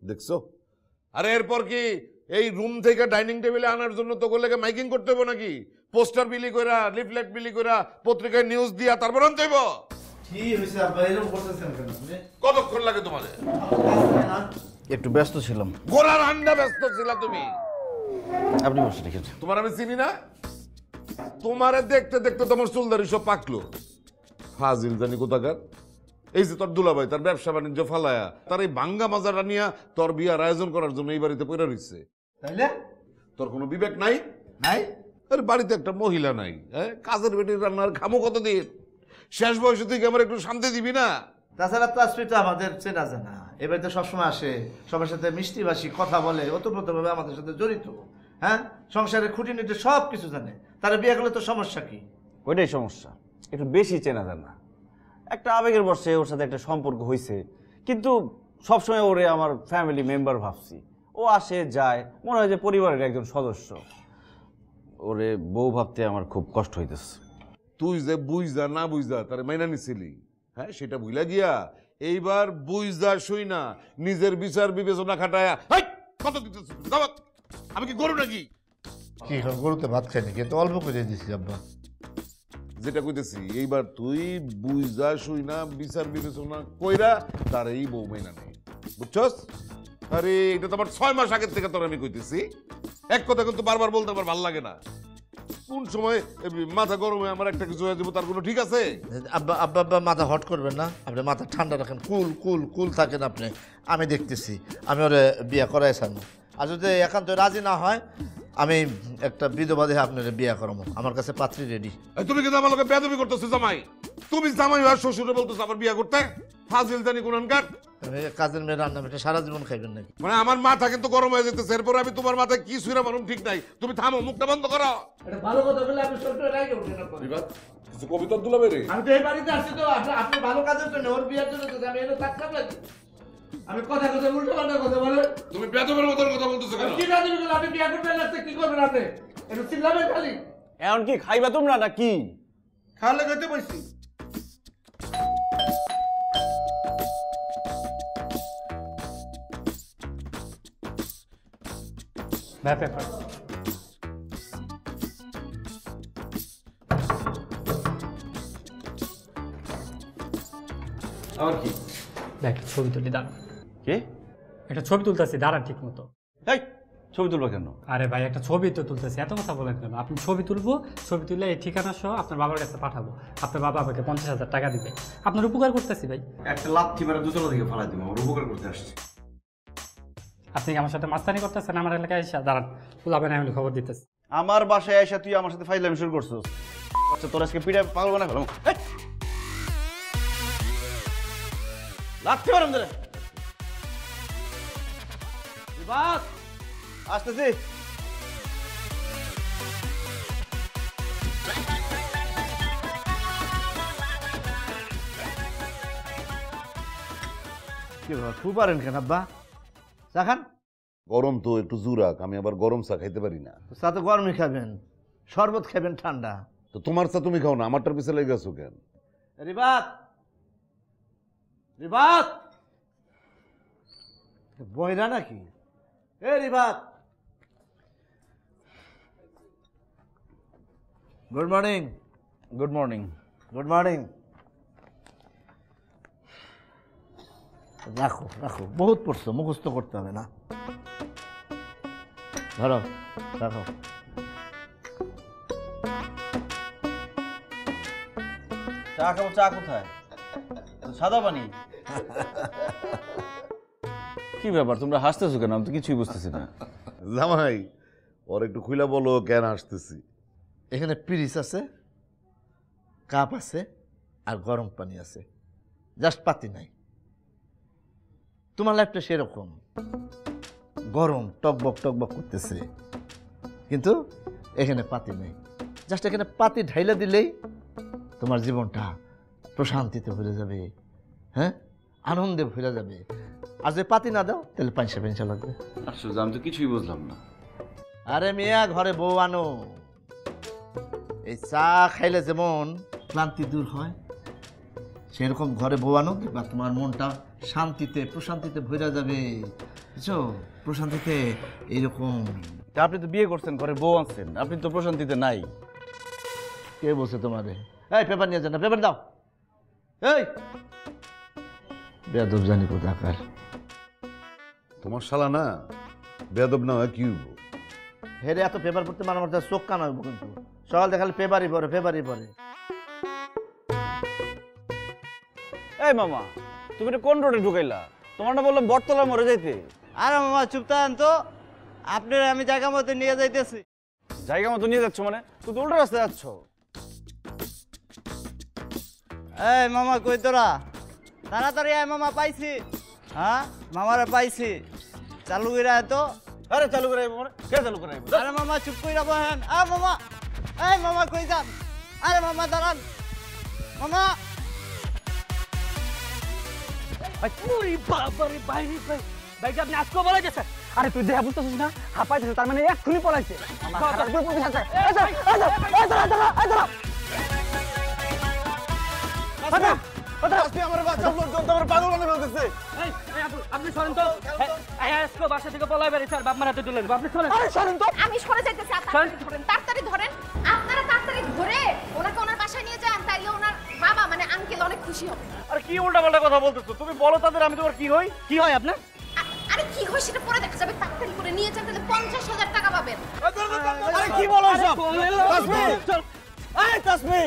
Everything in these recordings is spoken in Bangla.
দেখছো? আরে এরপর কি এই রুম থেকে ডাইনিং টেবিলে আনার জন্য তো লেগে মাইকিং করতে হবে নাকি? পোস্টার বিলি কইরা, লিফলেট বিলি কইরা, পত্রিকায় নিউজ দিয়া তারপর আনতে হইব। কি হইছে আব্বা এরকম করতেছেন কেন আপনি? কতক্ষণ লাগে তোমাদের? একটু ব্যস্ত ছিলাম। গোড়ার আন্ডা ব্যস্ত ছিলা তুমি। আপনি বসে রেখেছেন। তোমার আমি চিনি না? তোমারে দেখতে দেখতে তোমার চুলদারি সব পাকলো। ফাজিল জানি কোথাকার। এই যে তোর দুলাভাই তার ব্যবসা বাণিজ্য ফালায়া তার এই ভাঙ্গা মাজাটা নিয়ে তোর বিয়ার আয়োজন করার জন্য এই বাড়িতে পড়ে রইছে। তাইলে তোর কোনো বিবেক নাই? নাই? আরে বাড়িতে একটা মহিলা নাই, হ্যাঁ? কাজের বেটির রান্নার খামো কতদিন? শেষ বয়সে তুই আমার একটু শান্তি দিবি না? তাছাড়া তাসফি তো আমাদের চেনা জানা, এবারে তো সবসময় আসে, সবার সাথে মিষ্টি ভাষী কথা বলে, ওতপ্রোতভাবে আমাদের সাথে জড়িত। হ্যাঁ, সংসারের খুঁটিনাটি সব কিছু জানে। তারা বিয়ে করলে তো সমস্যা কি? ওইটাই সমস্যা, একটু বেশি চেনা জানা। একটা আবেগের বসে ওর সাথে একটা সম্পর্ক হয়েছে, কিন্তু সবসময় ওরে আমার ফ্যামিলি মেম্বার ভাবছি। ও আসে যায়, মনে হয় যে পরিবারের একজন সদস্য। ওরে বউ ভাবতে আমার খুব কষ্ট হইতেছে। তুই যে বুঝা না বুঝা তার মাইনা নিছিলি, হ্যাঁ, সেটা ভুলা গিয়া এইবার বুঝা শুই না নিজের বিচার বিবেচনা খাটায়া কত দিতেছ? আমি কি গরু নাকি? কি গরুতে ভাত খাই নাকি? তো অল্প করে দিছি আব্বা। যেটা কইতেছি এইবার তুই বুঝা শুই না বিচার বিবেচনা কইরা তার এই বউ মাইনা নেই, বুঝছস? আরে এটা তো আমার 6 মাস আগের থেকে তোর আমি কইতেছি। এক কথা কিন্তু বারবার বলতে আমার ভালো লাগে না। কোন সময় মাথা গরমে আমার একটা কিছু হয়ে যাবো তার কোনো ঠিক আছে? আব্বা আব্বা আব্বা মাথা হট করবেন না, আপনি মাথা ঠান্ডা রাখেন, কুল কুল কুল থাকেন আপনি। আমি দেখতেছি, আমি ওরে বিয়ে করাই ছাড়বো। আর যদি একান্ত রাজি না হয়, আমি একটা বিধবা দেহে আপনার বিয়ে করাবো। আমার কাছে পাত্রী রেডি। তুমি কিন্তু আমার লোকে বেদবি করতেছো জামাই। তুমি জামাই আর শ্বশুরে বলতেছো আবার বিয়ে করতে? ফাজিল জানি কোনখানকার। কাজের মেয়ে রান্না মেটে সারা জীবন খাইবেন নাকি? মানে আমার মাথা কিন্তু গরম হয়ে যেতেছে, এরপর আমি তোমার মাথায় কি সুইরা মারুম ঠিক নাই। তুমি থামো, মুখটা বন্ধ করো। এটা ভালো কথা বলে আপনি সবটা রাইগে উঠেন। কিছু কবিতা দুলাবে রে। আমি তো এই বাড়িতে আসছি তো আপনি ভালো কাজের জন্য, ওর বিয়ের জন্য। আমি এনে থাকতাম নাকি? আমি কথা কথা উল্টো পাল্টা কথা বলে। তুমি বেদবের মতন কথা বলতেছো কেন? কি রাজি বলে আপনি বিয়ে করতে লাগছে, কি করবেন আপনি? একটু চিল্লাবেন খালি। এখন কি খাইবা তোমরা না কি? খাওয়ালে খেতে বসছি। ব্যাপার আর কি? দেখ ছবি তুলি দাঁড়ান। কে? একটা ছবি তুলতেছি, দাঁড়ান ঠিক মতো। এই ছবি তুলবা কেন? আরে ভাই একটা ছবি তো তুলতেছি, এত কথা বলেন কেন? আপনি ছবি তুলবো, ছবি তুললে এই ঠিকানা সহ আপনার বাবার কাছে পাঠাবো। আপনার বাবা আমাকে 50,000 টাকা দিবে। আপনার উপকার করতেছি ভাই। একটা লাথি মারা দুতলা থেকে ফালাই দিব, আমার উপকার করতে আসছে। আপনি কি আমার সাথে মাস্তানি করতেছেন? আমার এলাকায় এসে দাঁড়ান, তুলাবেন, আমি খবর দিতেছি। আমার বাসায় এসে তুই আমার সাথে ফাইজলামি শুরু করছিস। আচ্ছা তোর আজকে পিঠা পাগল বানা ফেলাম। লাথি মারাম ধরে বাস আসতেছি। কি বাবা, খুব পারেন কেন আব্বা? চা খান। গরম তো একটু জুরাক, আমি আবার গরম চা খাইতে পারি না। চা তো গরমই খাবেন, শরবত খাবেন ঠান্ডা। তো তোমার চা তুমি খাও না, আমারটার পিছে লেগে গেছো কেন? রিবাত, রিবাত বইরা নাকি? এ Ribat, good morning. Good morning. Good morning. রাখো রাখো, বহুত পড়ছো, মুখস্থ করতে হবে না। ধরো, রাখো। চা খাবো। চা কোথায়? সাদা পানি। কি ব্যাপার তোমরা হাসতেছো কেন? আমি তো কিছুই বুঝতেছি না। জামাই ওর একটু খুইলা বলো কেন আসতেছি। এখানে পিরিচ আছে, কাপ আছে, আর গরম পানি আছে, জাস্ট পাতি নাই। তোমার লাইফটা সেরকম গরম, টকবক টকবক করতেছে, কিন্তু এখানে পাতি নেই। জাস্ট এখানে পাতি ঢাইলা দিলেই তোমার জীবনটা প্রশান্তিতে ভরে যাবে, হ্যাঁ, আনন্দে ভরে যাবে। আর যদি পাতি না দাও তাহলে পাঁচশা পেঁচা লাগবে। আশ্চর্য, আমি তো কিছুই বুঝলাম না। আরে মিয়া, ঘরে বউ আনো, এই চা খাইলে যেমন ক্লান্তি দূর হয়, সেরকম ঘরে বউ আনো, দেখবা তোমার মনটা শান্তিতে প্রশান্তিতে ভরে যাবে। বুঝছো প্রশান্তিতে এইরকম তা আপনি তো বিয়ে করছেন, ঘরে বউ আনছেন, আপনি তো প্রশান্তিতে নাই। কে বলছে তোমারে? এই পেপার নিয়ে যান না, পেপার দাও। এই বেয়াদব জানি কোথাকার। তোমার শালা না বেয়াদব না হয় কি হইবো? হেরে এত পেপার পড়তে মানে আমার চোখ কান হইব কিন্তু। সকাল দেখালে পেপারই পড়ে, পেপারই পড়ে। এই মামা, তুমি এটা কোন রোডে ঢুকাইলা? তোমার না বললাম বটতলা মরে যাইতে। আরে মামা চুপ থাকেন তো, আপনার আমি জায়গা মতো নিয়ে যাইতেছি। জায়গা মতো নিয়ে যাচ্ছ মানে? তুই তো উল্টো রাস্তায় যাচ্ছ। এই মামা কই তোরা? তাড়াতাড়ি আয় মামা, পাইছি। হ্যাঁ মামারে পাইছি, চালু করে আয় তো। আরে চালু করে আইবো মানে? কে চালু করে আইবো? আরে মামা চুপ কইরা বহেন। মামা, এই মামা কই যান? আরে মামা দাঁড়ান মামা। আপনি আজকে বলে গেছে। আরে তুই দেহা বুঝতেছিস না, হাঁপাইতেছে, তার মানে এক্ষুনি পলাইছে। আপনি শোনেন তো, বাসা থেকে পলাই বেরিয়েছে আর বাপ মার হাতে তুলে দেবো। আপনি শোনেন, শোনেন তো। আমি সরে যাইতেছি, আপনারা ধরেন, তাড়াতাড়ি ধরেন। আপনারা তাড়াতাড়ি ধরে ওনাকে ওনার বাসায় নিয়ে যান, তাইলে ওনার বাবা মানে আঙ্কেল অনেক খুশি হবে। আরে কি উল্টা পাল্টা কথা বলতেছো? তুমি বলো তাদের, আমি তোমার কি হই? কি হয় আপনার? আরে কি হয় সেটা পরে দেখা যাবে, তাড়াতাড়ি করে নিয়ে যান, তাহলে 50,000 টাকা পাবেন। আরে কি বলো সব? তাসমি, এই তাসমি।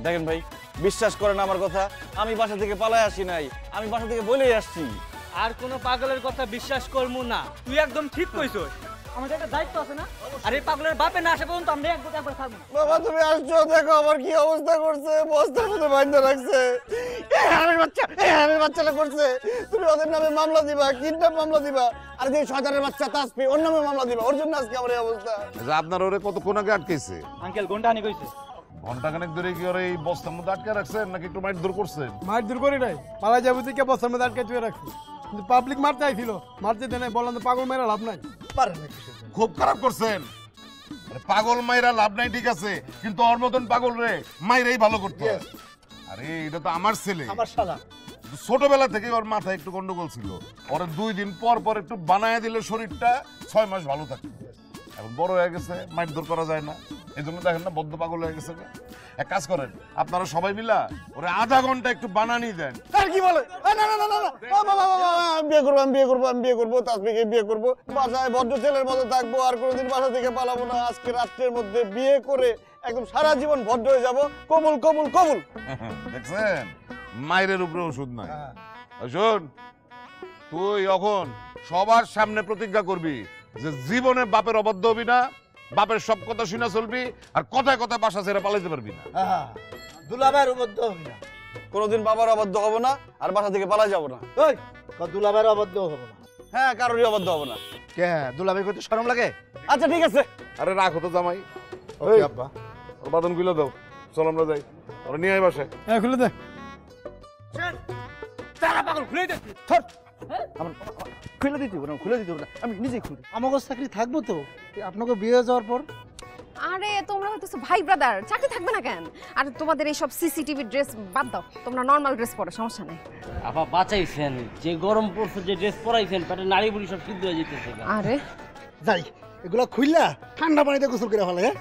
দেখেন ভাই, বিশ্বাস করেন আমার কথা, আমি বাসা থেকে পালায় আসি নাই, আমি বাসা থেকে বলেই আসছি। আর কোনো পাগলের কথা বিশ্বাস করবো না। তুই একদম ঠিক কইছস। আমাদের একটা দায়িত্ব আছে না? আর এই পাগলের বাপে না আসে পর্যন্ত আমরা একবার থাকবো না। বাবা তুমি আসছো, দেখো আমার কি অবস্থা করছে, বস্তার মধ্যে বাঁধা রাখছে। বাচ্চাটা করছে, তুমি ওদের নামে মামলা দিবা, কিডন্যাপ মামলা দিবা, আর যে শয়তানের বাচ্চা তাসফি ওর নামে মামলা দিবা, ওর জন্য আজকে আমার এই অবস্থা। আচ্ছা, আপনার ওরে কতক্ষণ আগে আটকেছে? আঙ্কেল ঘন্টাখানি কইছে। ঘন্টাখানেক ধরে কি ওরে এই বস্তার মধ্যে আটকে রাখছেন নাকি একটু মাইট দূর করছেন? মার দূর করি নাই, পালা যাবো থেকে বস্তার মধ্যে আটকে চুয়ে রাখছি। কিন্তু পাবলিক মারতে আইছিল, মারতে দেয় নাই, বললাম তো পাগল মেরা লাভ নাই। খুব খারাপ করছেন। আরে পাগল মাইরা লাভ নাই ঠিক আছে, কিন্তু ওর মতন পাগল রে মাইরাই ভালো করতে হয়। আরে এটা তো আমার ছেলে, আমার শালা ছোটবেলা থেকে ওর মাথায় একটু গন্ডগোল ছিল। ওরে 2 দিন পর পর একটু বানায় দিলে শরীরটা 6 মাস ভালো থাকে। এখন বড় হয়ে গেছে, মাইট দূর করা যায় না, এই জন্য দেখেন না বদ্ধ পাগল হয়ে গেছে। এক কাজ করেন, আপনারা সবাই মিলা ওরে আধা ঘন্টা একটু বানানি দেন। আর কি বলে? না না না না না, আমি বিয়ে করবো, আমি বিয়ে করবো, আমি বিয়ে করবো, তাসফিকে বিয়ে করবো, বাসায় ভদ্র ছেলের মতো থাকবো, আর কোনোদিন বাসা থেকে পালাবো না। আজকে রাত্রের মধ্যে বিয়ে করে একদম সারা জীবন ভদ্র হয়ে যাবো। কবুল কবুল কবুল। দেখছেন, মায়ের উপরে ওষুধ নাই। শোন, তুই এখন সবার সামনে প্রতিজ্ঞা করবি যে জীবনে বাপের অবাধ্য হবি না, বাপের সব কথা শুনে চলবি, আর কথায় কথায় বাসা ছেড়ে পালাইতে পারবি না। দুলাভাইয়ের অবদ্ধ হবি না। কোনোদিন বাবার অবাধ্য হবো না, আর বাসা থেকে পালা যাবো না। ওই দুলাভাইয়ের অবদ্ধ হবো না। হ্যাঁ, কারোরই অবাধ্য হবো না। কে দুলাভাই কইতে শরম লাগে? আচ্ছা ঠিক আছে। আরে রাখো তো জামাই। ওকে আব্বা। ওর বাদন গুলো দাও, চল আমরা যাই, ওরা নিয়ে আয় বাসায়। হ্যাঁ খুলে দে। তারা পাগল খুলে দে। খুলে দিতে হবে না, খুলে দিতে হবে না, আমি নিজেই খুলে। আমাকে চাকরি থাকবো তো আপনাকে বিয়ে হয়ে যাওয়ার পর? আরে তোমরা হইতেছো ভাই ব্রাদার, চাকরি থাকবে না কেন? আর তোমাদের এই সব সিসিটিভি ড্রেস বাদ দাও, তোমরা নরমাল ড্রেস পরো, সমস্যা নাই। আপা বাঁচাইছেন, যে গরম পড়ছে, যে ড্রেস পরাইছেন, পেটে নাড়ি বুড়ি সব সিদ্ধ হয়ে যেতেছে। আরে যাই এগুলা খুললা ঠান্ডা পানিতে গোসল করে ফেলে। হ্যাঁ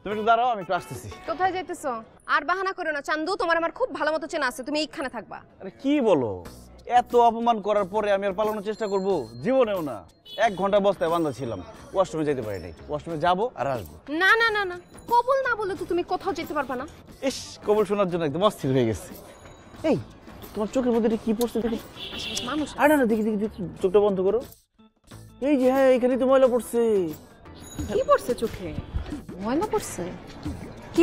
তুমি একটু দাঁড়াও, আমি একটু আসতেছি। কোথায় যাইতেছো? আর বাহানা করো না চান্দু, তোমার আমার খুব ভালো মতো চেনা আছে, তুমি এইখানে থাকবা। আরে কি বলো, এত অপমান করার পরে আমি আর পালানোর চেষ্টা করব? জীবনেও না। 1 ঘন্টা বস্তায় বান্ধা ছিলাম, ওয়াশরুমে যেতে পারি নাই। ওয়াশরুমে যাবো আর আসবো। না না না না, কবুল না বলে তো তুমি কোথাও যেতে পারবা না। ইস, কবুল শোনার জন্য একদম অস্থির হয়ে গেছে। এই তোমার চোখের মধ্যে এটা কি পড়ছে দেখি? আশেপাশে মানুষ আরে না, দেখি দেখি দেখি, চোখটা বন্ধ করো। এই যে, হ্যাঁ, এখানেই তো ময়লা পড়ছে। কি পড়ছে চোখে? ময়লা পড়ছে? কি